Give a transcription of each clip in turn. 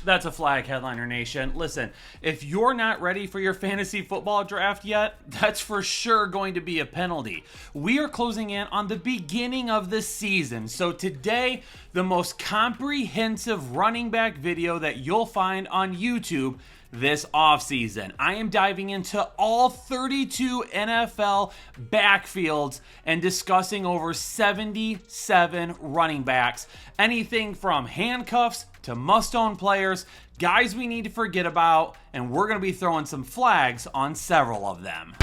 That's a flag, Headliner Nation. Listen, if you're not ready for your fantasy football draft yet, that's for sure going to be a penalty. We are closing in on the beginning of the season, so today, the most comprehensive running back video that you'll find on YouTube this offseason. I am diving into all 32 NFL backfields and discussing over 77 running backs. Anything from handcuffs to must-own players, guys we need to forget about, and we're going to be throwing some flags on several of them.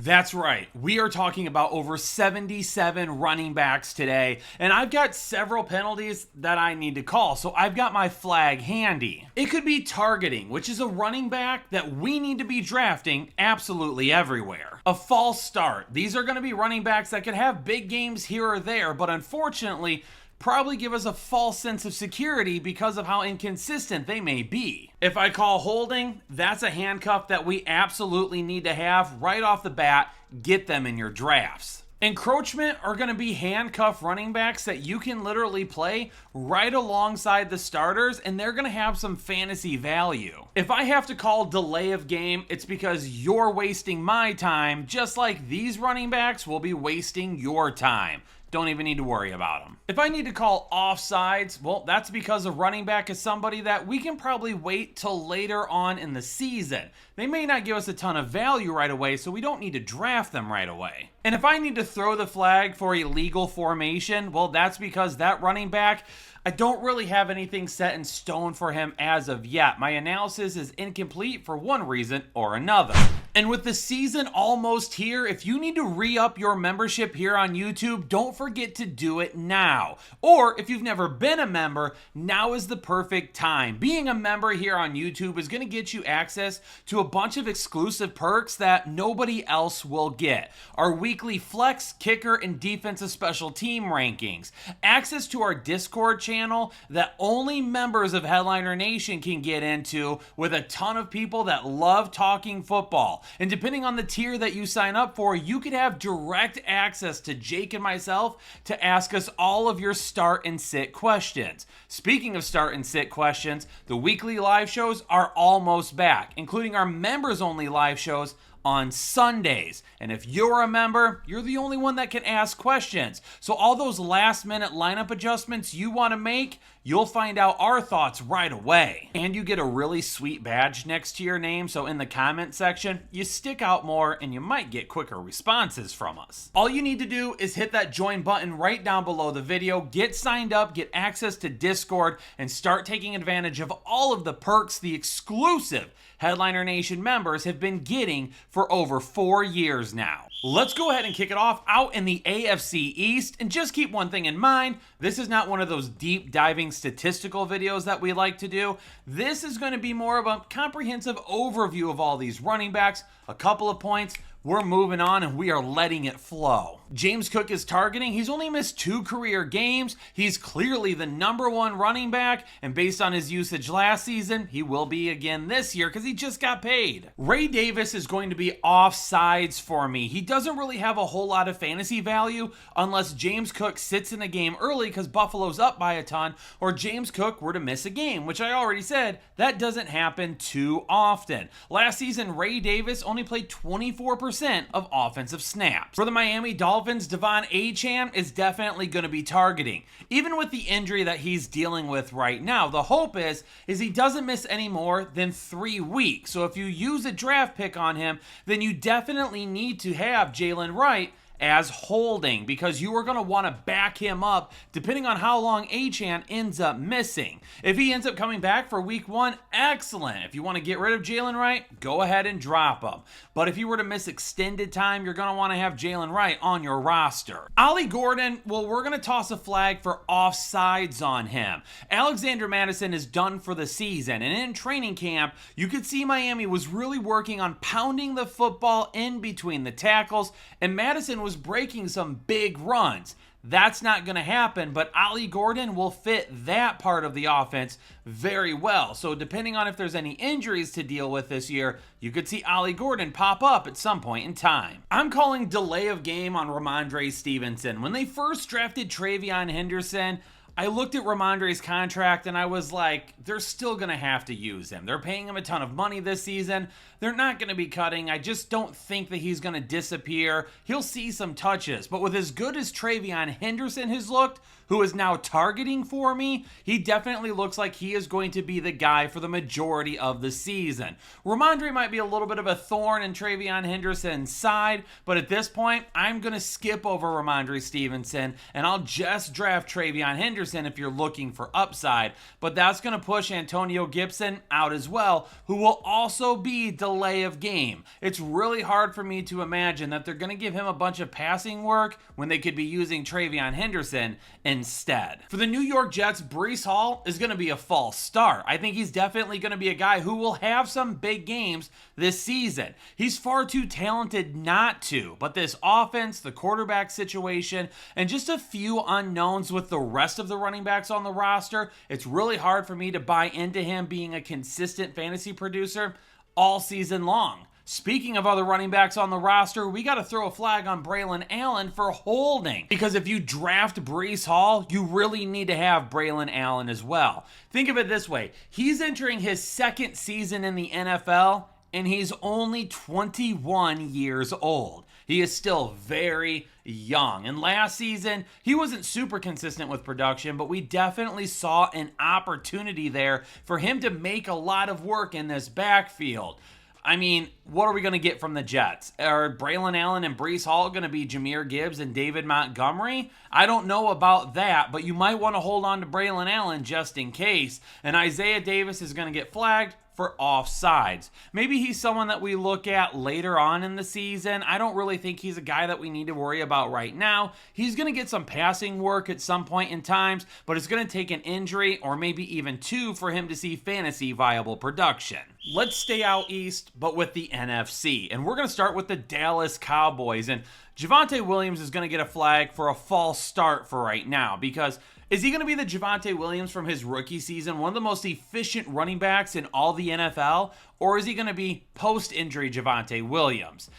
That's right. We are talking about over 77 running backs today, and I've got several penalties that I need to call, so I've got my flag handy. It could be targeting, which is a running back that we need to be drafting absolutely everywhere. A false start. These are going to be running backs that could have big games here or there, but unfortunately, probably give us a false sense of security because of how inconsistent they may be. If I call holding, that's a handcuff that we absolutely need to have right off the bat. Get them in your drafts. Encroachment are going to be handcuff running backs that you can literally play right alongside the starters, and they're going to have some fantasy value. If I have to call delay of game, it's because you're wasting my time, just like these running backs will be wasting your time. Don't even need to worry about them. If I need to call offsides, well, that's because a running back is somebody that we can probably wait till later on in the season. They may not give us a ton of value right away, so we don't need to draft them right away. And if I need to throw the flag for illegal formation, well, that's because that running back, I don't really have anything set in stone for him as of yet. My analysis is incomplete for one reason or another. And with the season almost here, if you need to re-up your membership here on YouTube, don't forget to do it now. Or if you've never been a member, now is the perfect time. Being a member here on YouTube is going to get you access to a bunch of exclusive perks that nobody else will get. Our weekly flex, kicker, and defensive special team rankings. Access to our Discord channel that only members of Headliner Nation can get into, with a ton of people that love talking football. And depending on the tier that you sign up for, you could have direct access to Jake and myself to ask us all of your start and sit questions. Speaking of start and sit questions, the weekly live shows are almost back, including our members only live shows on Sundays. And if you're a member, you're the only one that can ask questions. So all those last minute lineup adjustments you want to make, you'll find out our thoughts right away. And you get a really sweet badge next to your name, so in the comment section, you stick out more and you might get quicker responses from us. All you need to do is hit that join button right down below the video, get signed up, get access to Discord, and start taking advantage of all of the perks the exclusive Headliner Nation members have been getting for over 4 years now. Let's go ahead and kick it off out in the AFC East, and just keep one thing in mind. This is not one of those deep diving statistical videos that we like to do. This is going to be more of a comprehensive overview of all these running backs, a couple of points. We're moving on and we are letting it flow. James Cook is targeting. He's only missed 2 career games. He's clearly the #1 running back, and based on his usage last season, he will be again this year because he just got paid. Ray Davis is going to be offsides for me. He doesn't really have a whole lot of fantasy value unless James Cook sits in a game early because Buffalo's up by a ton, or James Cook were to miss a game, which I already said, that doesn't happen too often. Last season, Ray Davis only played 24% of offensive snaps. For the Miami Dolphins, Devon Achane is definitely going to be targeting. Even with the injury that he's dealing with right now, the hope is he doesn't miss any more than 3 weeks. So if you use a draft pick on him, then you definitely need to have Jalen Wright as holding, because you are going to want to back him up depending on how long Achane ends up missing. If he ends up coming back for week 1, excellent. If you want to get rid of Jalen Wright, go ahead and drop him. But if you were to miss extended time, you're going to want to have Jalen Wright on your roster. Ollie Gordon, well, we're going to toss a flag for offsides on him. Alexander Mattison is done for the season, and in training camp, you could see Miami was really working on pounding the football in between the tackles, and Mattison was breaking some big runs. That's not going to happen, but Ollie Gordon will fit that part of the offense very well. So depending on if there's any injuries to deal with this year, you could see Ollie Gordon pop up at some point in time. I'm calling delay of game on Ramondre Stevenson. When they first drafted Travion Henderson, I looked at Ramondre's contract and I was like, they're still going to have to use him. They're paying him a ton of money this season. They're not going to be cutting. I just don't think that he's going to disappear. He'll see some touches, but with as good as Travion Henderson has looked, who is now targeting for me, he definitely looks like he is going to be the guy for the majority of the season. Ramondre might be a little bit of a thorn in Travion Henderson's side, but at this point, I'm going to skip over Ramondre Stevenson, and I'll just draft Travion Henderson if you're looking for upside, but that's going to push Antonio Gibson out as well, who will also be delay of game. It's really hard for me to imagine that they're going to give him a bunch of passing work when they could be using Travion Henderson instead. For the New York Jets, Breece Hall is going to be a false start. I think he's definitely going to be a guy who will have some big games this season. He's far too talented not to, but this offense, the quarterback situation, and just a few unknowns with the rest of the running backs on the roster, it's really hard for me to buy into him being a consistent fantasy producer all season long. Speaking of other running backs on the roster, we got to throw a flag on Braylon Allen for holding. Because if you draft Breece Hall, you really need to have Braylon Allen as well. Think of it this way. He's entering his second season in the NFL, and he's only 21 years old. He is still very young. And last season, he wasn't super consistent with production, but we definitely saw an opportunity there for him to make a lot of work in this backfield. I mean, what are we going to get from the Jets? Are Braylon Allen and Breece Hall going to be Jahmyr Gibbs and David Montgomery? I don't know about that, but you might want to hold on to Braylon Allen just in case. And Isaiah Davis is going to get flagged for offsides. Maybe he's someone that we look at later on in the season. I don't really think he's a guy that we need to worry about right now. He's going to get some passing work at some point in times, but it's going to take an injury or maybe even two for him to see fantasy viable production. Let's stay out east, but with the NFC. And we're going to start with the Dallas Cowboys. And Javonte Williams is going to get a flag for a false start for right now, because is he going to be the Javonte Williams from his rookie season, one of the most efficient running backs in all the NFL? Or is he going to be post-injury Javonte Williams?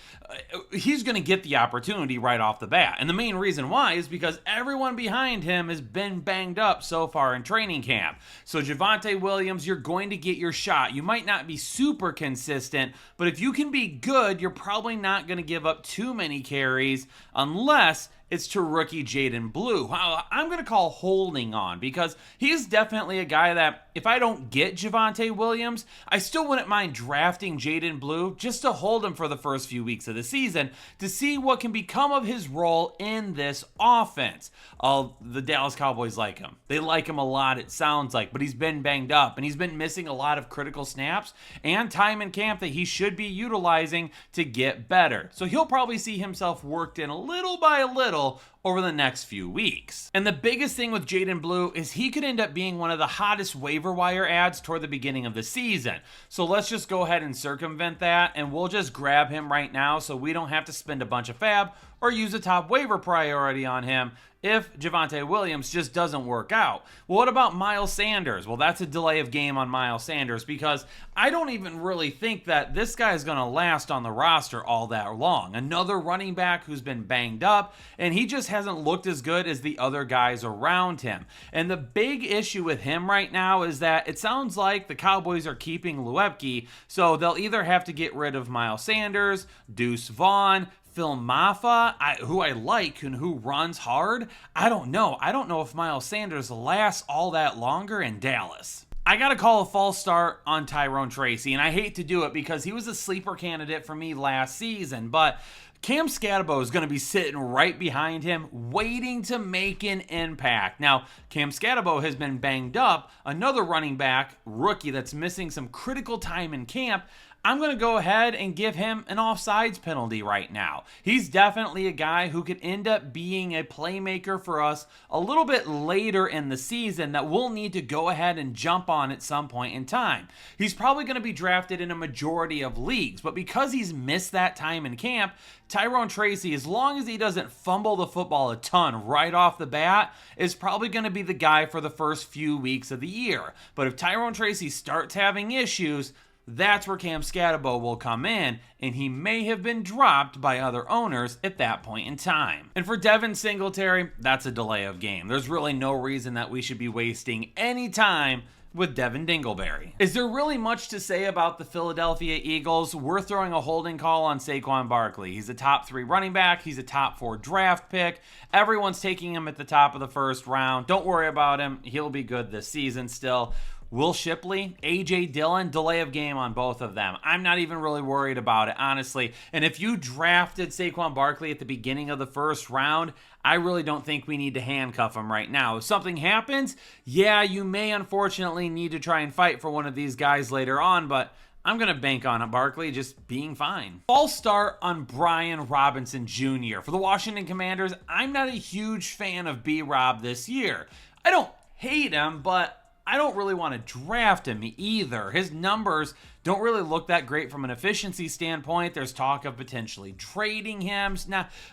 He's going to get the opportunity right off the bat. And the main reason why is because everyone behind him has been banged up so far in training camp. So Javonte Williams, you're going to get your shot. You might not be super consistent, but if you can be good, you're probably not going to give up too many carries unless it's to rookie Jaden Blue. I'm going to call holding on, because he's definitely a guy that if I don't get Javonte Williams, I still wouldn't mind drafting Jaden Blue just to hold him for the first few weeks of the season to see what can become of his role in this offense. The Dallas Cowboys like him. They like him a lot, it sounds like, but he's been banged up and he's been missing a lot of critical snaps and time in camp that he should be utilizing to get better. So he'll probably see himself worked in a little by a little over the next few weeks. And the biggest thing with Jaden Blue is he could end up being one of the hottest waiver wire ads toward the beginning of the season. So let's just go ahead and circumvent that, and we'll just grab him right now so we don't have to spend a bunch of fab or use a top waiver priority on him if Javonte Williams just doesn't work out. Well, what about Miles Sanders? Well, that's a delay of game on Miles Sanders, because I don't even really think that this guy is going to last on the roster all that long. Another running back who's been banged up, and he just hasn't looked as good as the other guys around him. And the big issue with him right now is that it sounds like the Cowboys are keeping Luepke, so they'll either have to get rid of Miles Sanders, Deuce Vaughn, Phil Maffa, who I like and who runs hard. I don't know. I don't know if Miles Sanders lasts all that longer in Dallas. I got to call a false start on Tyrone Tracy, and I hate to do it because he was a sleeper candidate for me last season, but Cam Scatabo is going to be sitting right behind him, waiting to make an impact. Now, Cam Scatabo has been banged up. Another running back, rookie, that's missing some critical time in camp. I'm going to go ahead and give him an offsides penalty right now. He's definitely a guy who could end up being a playmaker for us a little bit later in the season that we'll need to go ahead and jump on at some point in time. He's probably going to be drafted in a majority of leagues, but because he's missed that time in camp, Tyrone Tracy, as long as he doesn't fumble the football a ton right off the bat, is probably going to be the guy for the first few weeks of the year. But if Tyrone Tracy starts having issues, that's where Cam Scatabo will come in, and he may have been dropped by other owners at that point in time. And for Devin Singletary, that's a delay of game. There's really no reason that we should be wasting any time with Devin Dingleberry. Is there really much to say about the Philadelphia Eagles? We're throwing a holding call on Saquon Barkley. He's a top 3 running back. He's a top 4 draft pick. Everyone's taking him at the top of the first round. Don't worry about him. He'll be good this season still. Will Shipley, A.J. Dillon, delay of game on both of them. I'm not even really worried about it, honestly. And if you drafted Saquon Barkley at the beginning of the first round, I really don't think we need to handcuff him right now. If something happens, yeah, you may unfortunately need to try and fight for one of these guys later on, but I'm going to bank on Barkley just being fine. False start on Brian Robinson Jr. For the Washington Commanders, I'm not a huge fan of B-Rob this year. I don't hate him, but I don't really want to draft him either. His numbers don't really look that great from an efficiency standpoint. There's talk of potentially trading him.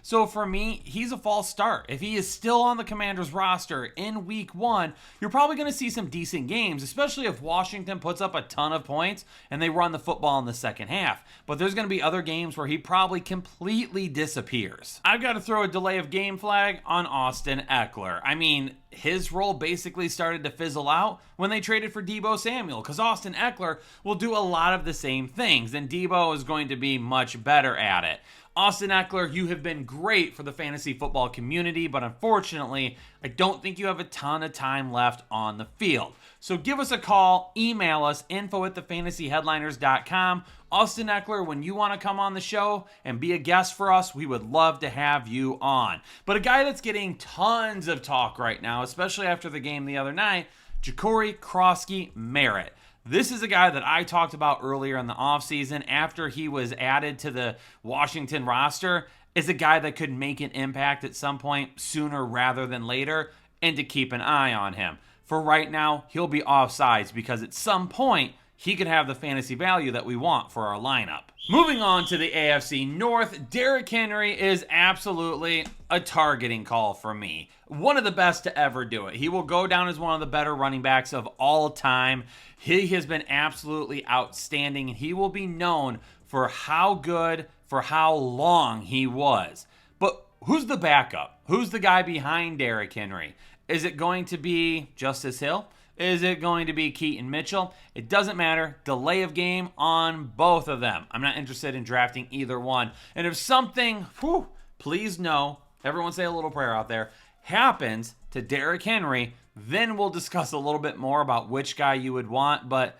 So for me, he's a false start. If he is still on the Commanders roster in week 1, you're probably going to see some decent games, especially if Washington puts up a ton of points and they run the football in the second half. But there's going to be other games where he probably completely disappears. I've got to throw a delay of game flag on Austin Eckler. I mean, his role basically started to fizzle out when they traded for Deebo Samuel, because Austin Eckler will do a lot of the same things, and Deebo is going to be much better at it. Austin Eckler, you have been great for the fantasy football community, but unfortunately, I don't think you have a ton of time left on the field. So give us a call, email us, info@thefantasyheadliners.com. Austin Eckler, when you want to come on the show and be a guest for us, we would love to have you on. But a guy that's getting tons of talk right now, especially after the game the other night, Ja'Cory Krosky-Merritt. This is a guy that I talked about earlier in the offseason after he was added to the Washington roster, is a guy that could make an impact at some point sooner rather than later, and to keep an eye on him. For right now, he'll be offsides because at some point, he could have the fantasy value that we want for our lineup. Moving on to the AFC North, Derrick Henry is absolutely a targeting call for me. One of the best to ever do it. He will go down as one of the better running backs of all time. He has been absolutely outstanding, and he will be known for how good, for how long he was. But who's the backup? Who's the guy behind Derrick Henry? Is it going to be Justice Hill? Is it going to be Keaton Mitchell? It doesn't matter. Delay of game on both of them. I'm not interested in drafting either one. And if something, please no, everyone say a little prayer out there, happens to Derrick Henry, then we'll discuss a little bit more about which guy you would want. But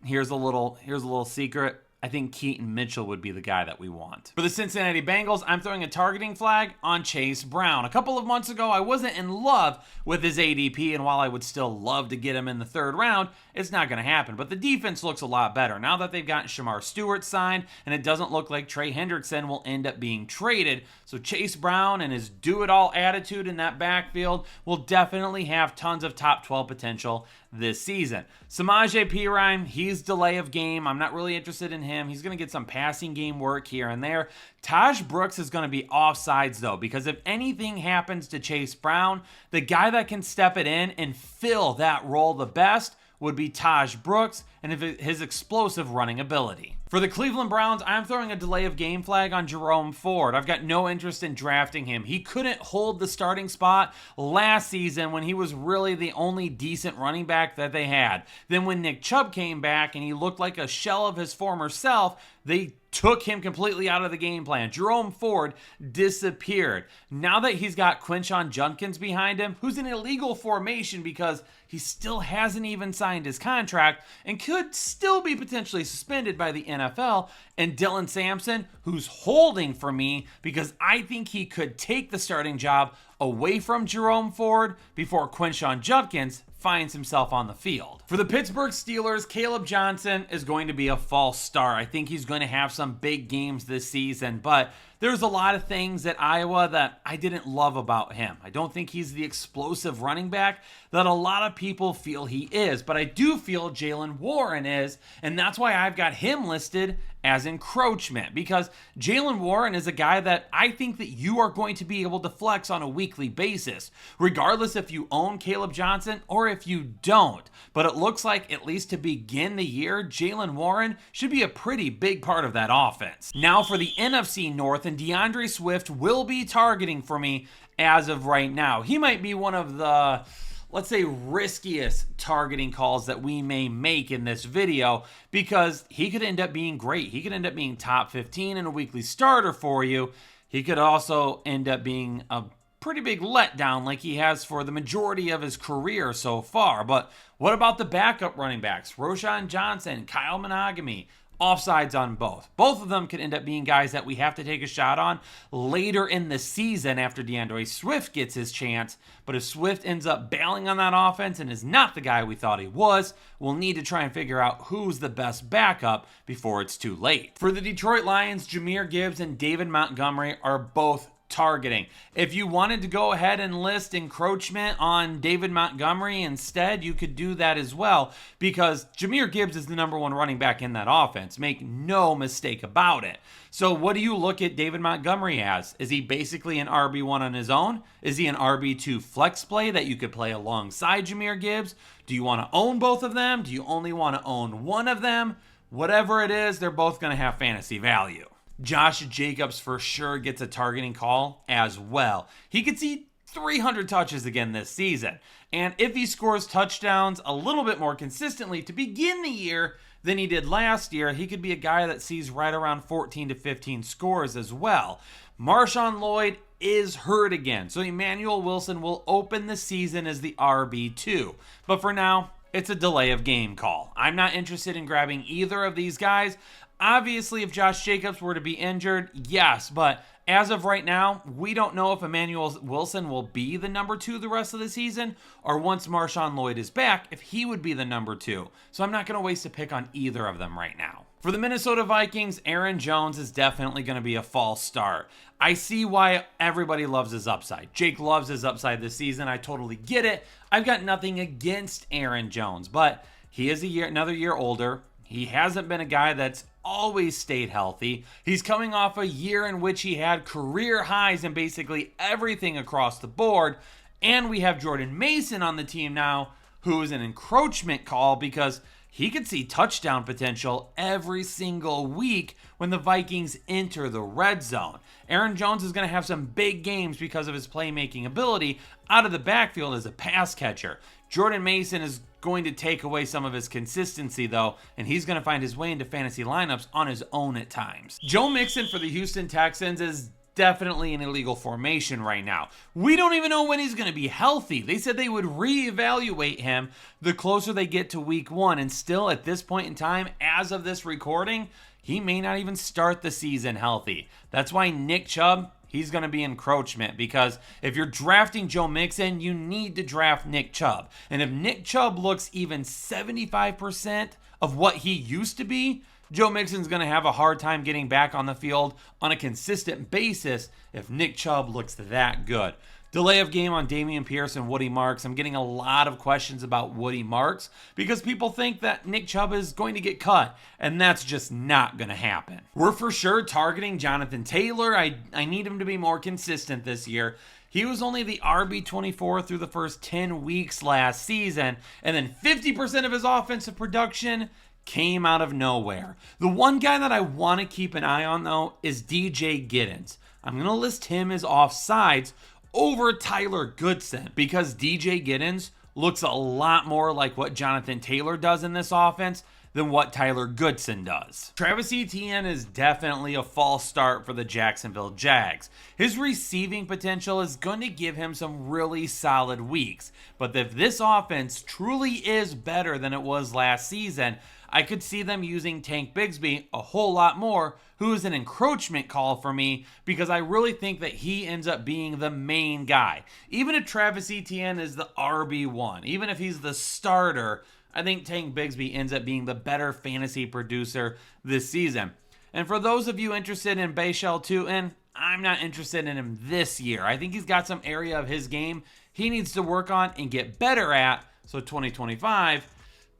here's a little secret. I think Keaton Mitchell would be the guy that we want. For the Cincinnati Bengals, I'm throwing a targeting flag on Chase Brown. A couple of months ago, I wasn't in love with his ADP, and while I would still love to get him in the third round, it's not going to happen. But the defense looks a lot better now that they've gotten Shamar Stewart signed, and it doesn't look like Trey Hendrickson will end up being traded. So Chase Brown and his do-it-all attitude in that backfield will definitely have tons of top 12 potential this season. Samaje Perine, he's delay of game. I'm not really interested in him. He's going to get some passing game work here and there. Taj Brooks is going to be offsides, though, because if anything happens to Chase Brown, the guy that can step it in and fill that role the best would be Taj Brooks and his explosive running ability. For the Cleveland Browns, I'm throwing a delay of game flag on Jerome Ford. I've got no interest in drafting him. He couldn't hold the starting spot last season when he was really the only decent running back that they had. Then when Nick Chubb came back and he looked like a shell of his former self, they took him completely out of the game plan. Jerome Ford disappeared. Now that he's got Quinshon Judkins behind him, who's an illegal formation because he still hasn't even signed his contract and could still be potentially suspended by the NFL, and Dylan Sampson, who's holding for me because I think he could take the starting job away from Jerome Ford before Quinshon Judkins finds himself on the field. For the Pittsburgh Steelers, Caleb Johnson is going to be a false start. I think he's going to have some big games this season, but there's a lot of things at Iowa that I didn't love about him. I don't think he's the explosive running back that a lot of people feel he is, but I do feel Jalen Warren is, and that's why I've got him listed as encroachment, because Jaylen Warren is a guy that I think that you are going to be able to flex on a weekly basis, regardless if you own Caleb Johnson or if you don't. But it looks like, at least to begin the year, Jaylen Warren should be a pretty big part of that offense. Now for the NFC North, and DeAndre Swift will be targeting for me as of right now. He might be one of the, let's say, riskiest targeting calls that we may make in this video, because he could end up being great. He could end up being top 15 and a weekly starter for you. He could also end up being a pretty big letdown like he has for the majority of his career so far. But what about the backup running backs? Roschon Johnson, Kyle Monogamy, offsides on both. Both of them could end up being guys that we have to take a shot on later in the season after DeAndre Swift gets his chance. But if Swift ends up bailing on that offense and is not the guy we thought he was, we'll need to try and figure out who's the best backup before it's too late. For the Detroit Lions, Jahmyr Gibbs and David Montgomery are both targeting. If you wanted to go ahead and list encroachment on David Montgomery instead, you could do that as well, because Jahmyr Gibbs is the number one running back in that offense. Make no mistake about it. So what do you look at David Montgomery as? Is he basically an RB1 on his own? Is he an RB2 flex play that you could play alongside Jahmyr Gibbs? Do you want to own both of them? Do you only want to own one of them? Whatever it is, they're both going to have fantasy value. Josh Jacobs for sure gets a targeting call as well. He could see 300 touches again this season. And if he scores touchdowns a little bit more consistently to begin the year than he did last year, he could be a guy that sees right around 14 to 15 scores as well. Marshawn Lloyd is hurt again, so Emmanuel Wilson will open the season as the RB2. But for now, it's a delay of game call. I'm not interested in grabbing either of these guys. Obviously, if Josh Jacobs were to be injured, yes, but as of right now, we don't know if Emmanuel Wilson will be the number 2 the rest of the season, or once Marshawn Lloyd is back, if he would be the number 2. So I'm not going to waste a pick on either of them right now. For the Minnesota Vikings, Aaron Jones is definitely going to be a false start. I see why everybody loves his upside. Jake loves his upside this season. I totally get it. I've got nothing against Aaron Jones, but he is another year older. He hasn't been a guy that's always stayed healthy. He's coming off a year in which he had career highs in basically everything across the board. And we have Jordan Mason on the team now, who is an encroachment call because he could see touchdown potential every single week when the Vikings enter the red zone. Aaron Jones is going to have some big games because of his playmaking ability out of the backfield as a pass catcher. Jordan Mason is going to take away some of his consistency, though, and he's going to find his way into fantasy lineups on his own at times. Joe Mixon for the Houston Texans is definitely an illegal formation right now. We don't even know when he's going to be healthy. They said they would reevaluate him the closer they get to week 1, and still at this point in time, as of this recording, he may not even start the season healthy. That's why Nick Chubb, he's going to be encroachment, because if you're drafting Joe Mixon, you need to draft Nick Chubb. And if Nick Chubb looks even 75% of what he used to be, Joe Mixon's going to have a hard time getting back on the field on a consistent basis if Nick Chubb looks that good. Delay of game on Dameon Pierce and Woody Marks. I'm getting a lot of questions about Woody Marks because people think that Nick Chubb is going to get cut, and that's just not going to happen. We're for sure targeting Jonathan Taylor. I need him to be more consistent this year. He was only the RB24 through the first 10 weeks last season, and then 50% of his offensive production came out of nowhere. The one guy that I want to keep an eye on, though, is DJ Giddens. I'm going to list him as offsides over Tyler Goodson because DJ Giddens looks a lot more like what Jonathan Taylor does in this offense than what Tyler Goodson does. Travis Etienne is definitely a false start for the Jacksonville Jags. His receiving potential is going to give him some really solid weeks, but if this offense truly is better than it was last season, I could see them using Tank Bigsby a whole lot more, who is an encroachment call for me because I really think that he ends up being the main guy. Even if Travis Etienne is the RB1, even if he's the starter, I think Tank Bigsby ends up being the better fantasy producer this season. And for those of you interested in Bashal Tutin, I'm not interested in him this year. I think he's got some area of his game he needs to work on and get better at. So 2025,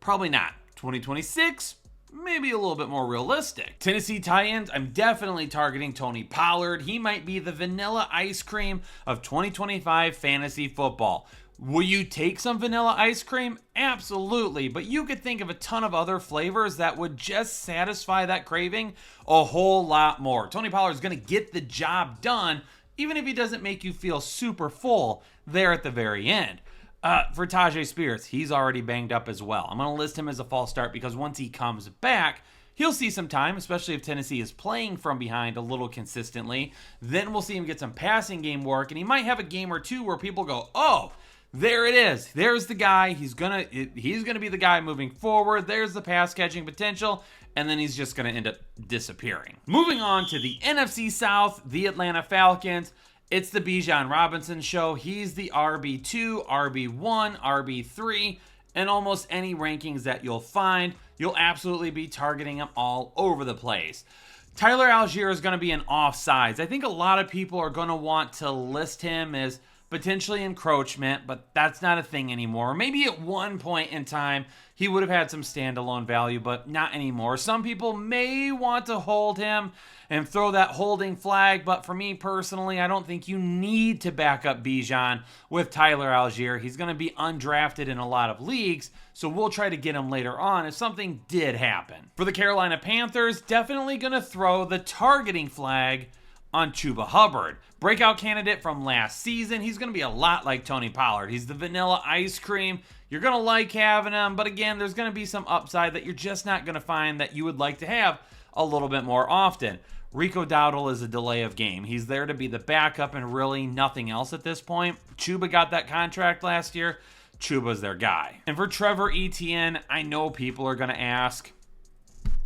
probably not. 2026, maybe a little bit more realistic. Tennessee Titans, I'm definitely targeting Tony Pollard. He might be the vanilla ice cream of 2025 fantasy football. Will you take some vanilla ice cream? Absolutely, but you could think of a ton of other flavors that would just satisfy that craving a whole lot more. Tony Pollard is going to get the job done, even if he doesn't make you feel super full there at the very end. For Tajay Spears, he's already banged up as well. I'm going to list him as a false start because once he comes back, he'll see some time, especially if Tennessee is playing from behind a little consistently. Then we'll see him get some passing game work, and he might have a game or two where people go, oh, there it is. There's the guy. He's gonna be the guy moving forward. There's the pass catching potential, and then he's just gonna end up disappearing. Moving on to the NFC South, the Atlanta Falcons. It's the Bijan Robinson show. He's the RB2, RB1, RB3, and almost any rankings that you'll find. You'll absolutely be targeting him all over the place. Tyler Algier is going to be an offsides. I think a lot of people are going to want to list him as potentially encroachment, but that's not a thing anymore. Maybe at one point in time, he would have had some standalone value, but not anymore. Some people may want to hold him and throw that holding flag, but for me personally, I don't think you need to back up Bijan with Tyler Algier. He's going to be undrafted in a lot of leagues, so we'll try to get him later on if something did happen. For the Carolina Panthers, definitely going to throw the targeting flag on Chuba Hubbard. Breakout candidate from last season. He's going to be a lot like Tony Pollard. He's the vanilla ice cream. You're going to like having him, but again, there's going to be some upside that you're just not going to find that you would like to have a little bit more often. Rico Dowdle is a delay of game. He's there to be the backup and really nothing else at this point. Chuba got that contract last year. Chuba's their guy. And for Trevor Etienne, I know people are going to ask,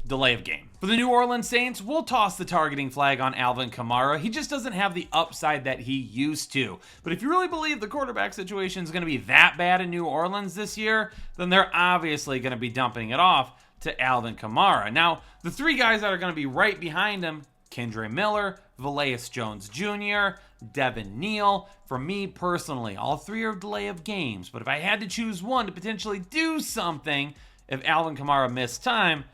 delay of game. For the New Orleans Saints, we'll toss the targeting flag on Alvin Kamara. He just doesn't have the upside that he used to. But if you really believe the quarterback situation is going to be that bad in New Orleans this year, then they're obviously going to be dumping it off to Alvin Kamara. Now, the three guys that are going to be right behind him, Kendre Miller, Velais Jones Jr., Devin Neal. For me personally, all three are delay of games. But if I had to choose one to potentially do something if Alvin Kamara missed time,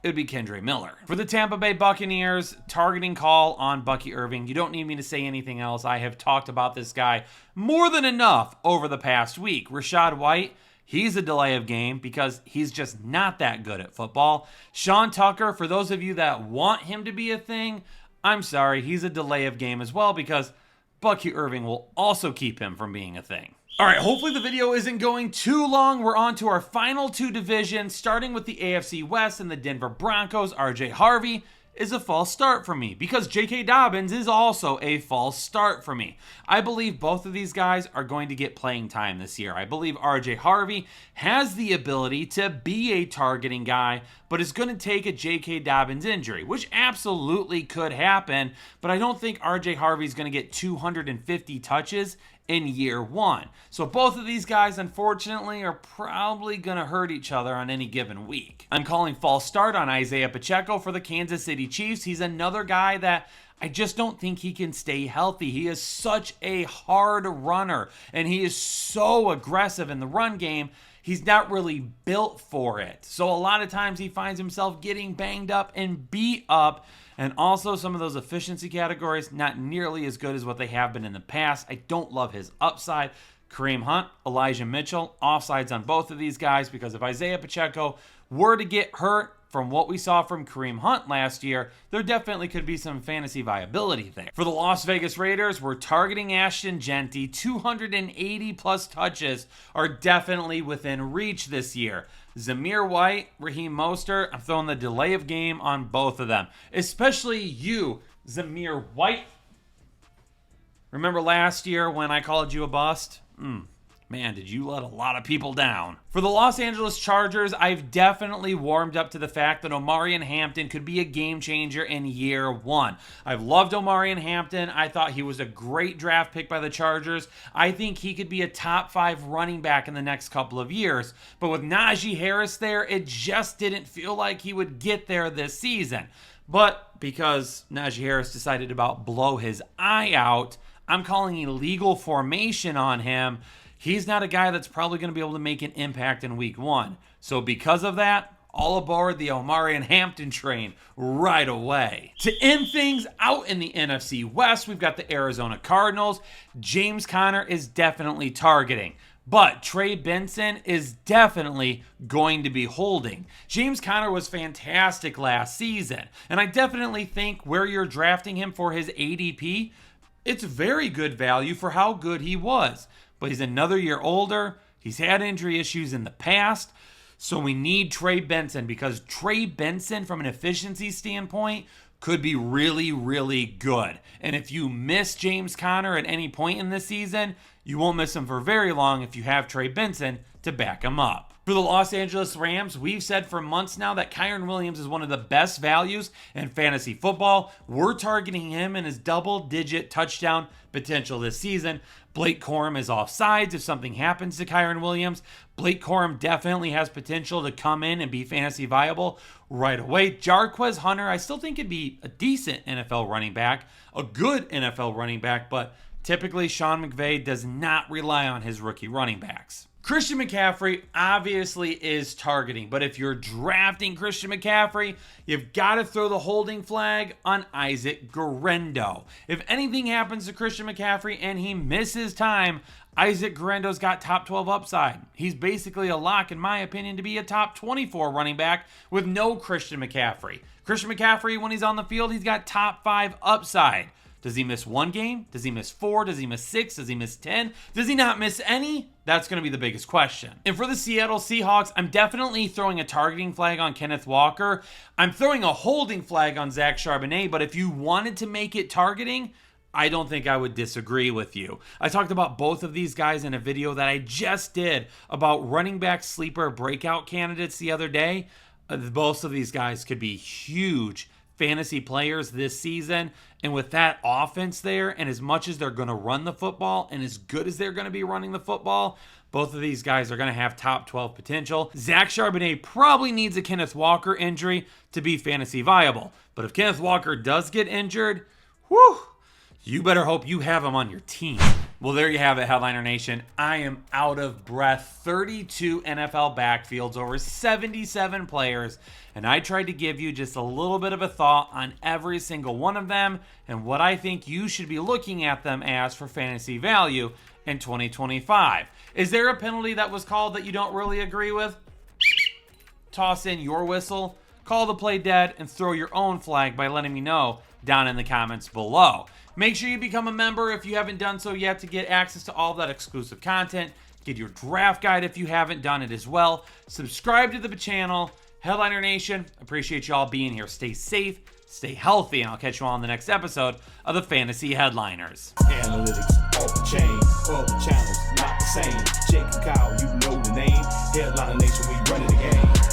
it would be Kendre Miller. For the Tampa Bay Buccaneers, targeting call on Bucky Irving. You don't need me to say anything else. I have talked about this guy more than enough over the past week. Rachaad White, he's a delay of game because he's just not that good at football. Sean Tucker, for those of you that want him to be a thing, I'm sorry, he's a delay of game as well because Bucky Irving will also keep him from being a thing. All right, hopefully the video isn't going too long. We're on to our final two divisions, starting with the AFC West and the Denver Broncos. RJ Harvey is a false start for me because J.K. Dobbins is also a false start for me. I believe both of these guys are going to get playing time this year. I believe RJ Harvey has the ability to be a targeting guy, but it's going to take a J.K. Dobbins injury, which absolutely could happen, but I don't think RJ Harvey is going to get 250 touches in year one. So both of these guys, unfortunately, are probably going to hurt each other on any given week. I'm calling false start on Isaiah Pacheco for the Kansas City Chiefs. He's another guy that I just don't think he can stay healthy. He is such a hard runner, and he is so aggressive in the run game. He's not really built for it. So a lot of times he finds himself getting banged up and beat up. And also some of those efficiency categories, not nearly as good as what they have been in the past. I don't love his upside. Kareem Hunt, Elijah Mitchell, offsides on both of these guys because if Isaiah Pacheco were to get hurt from what we saw from Kareem Hunt last year, there definitely could be some fantasy viability there. For the Las Vegas Raiders, we're targeting Ashton Genty. 280 plus touches are definitely within reach this year. Zamir White, Raheem Mostert, I'm throwing the delay of game on both of them. Especially you, Zamir White. Remember last year when I called you a bust? Man, did you let a lot of people down. For the Los Angeles Chargers, I've definitely warmed up to the fact that Omarion Hampton could be a game changer in year one. I've loved Omarion Hampton. I thought he was a great draft pick by the Chargers. I think he could be a top 5 running back in the next couple of years. But with Najee Harris there, it just didn't feel like he would get there this season. But because Najee Harris decided to about blow his eye out, I'm calling illegal formation on him. He's not a guy that's probably going to be able to make an impact in week one. So because of that, all aboard the Omari and Hampton train right away. To end things out in the NFC West, we've got the Arizona Cardinals. James Conner is definitely targeting, but Trey Benson is definitely going to be holding. James Conner was fantastic last season, and I definitely think where you're drafting him for his ADP, it's very good value for how good he was. But he's another year older. He's had injury issues in the past. So we need Trey Benson, because Trey Benson, from an efficiency standpoint, could be really, really good. And if you miss James Conner at any point in this season, you won't miss him for very long if you have Trey Benson to back him up. For the Los Angeles Rams, we've said for months now that Kyren Williams is one of the best values in fantasy football. We're targeting him and his double-digit touchdown potential this season. Blake Corum is off sides if something happens to Kyren Williams. Blake Corum definitely has potential to come in and be fantasy viable right away. Jarquez Hunter, I still think could be a decent NFL running back, a good NFL running back, but typically Sean McVay does not rely on his rookie running backs. Christian McCaffrey obviously is targeting, but if you're drafting Christian McCaffrey, you've got to throw the holding flag on Isaac Guerendo. If anything happens to Christian McCaffrey and he misses time, Isaac Guerendo's got top 12 upside. He's basically a lock, in my opinion, to be a top 24 running back with no Christian McCaffrey. Christian McCaffrey, when he's on the field, he's got top 5 upside. Does he miss one game? Does he miss 4? Does he miss 6? Does he miss 10? Does he not miss any? That's going to be the biggest question. And for the Seattle Seahawks, I'm definitely throwing a targeting flag on Kenneth Walker. I'm throwing a holding flag on Zach Charbonnet, but if you wanted to make it targeting, I don't think I would disagree with you. I talked about both of these guys in a video that I just did about running back sleeper breakout candidates the other day. Both of these guys could be huge fantasy players this season, and with that offense there, and as much as they're going to run the football and as good as they're going to be running the football, both of these guys are going to have top 12 potential. Zach Charbonnet probably needs a Kenneth Walker injury to be fantasy viable, but if Kenneth Walker does get injured, whew, you better hope you have him on your team. Well, there you have it, Headliner Nation. I am out of breath. 32 NFL backfields, over 77 players, and I tried to give you just a little bit of a thought on every single one of them and what I think you should be looking at them as for fantasy value in 2025. Is there a penalty that was called that you don't really agree with? Toss in your whistle, call the play dead, and throw your own flag by letting me know down in the comments below. Make sure you become a member if you haven't done so yet to get access to all that exclusive content. Get your draft guide if you haven't done it as well. Subscribe to the channel. Headliner Nation, appreciate y'all being here. Stay safe, stay healthy, and I'll catch you all on the next episode of the Fantasy Headliners. Analytics off the chain, all the channels not the same. Jake and Kyle, you know the name. Headliner Nation, we running the game.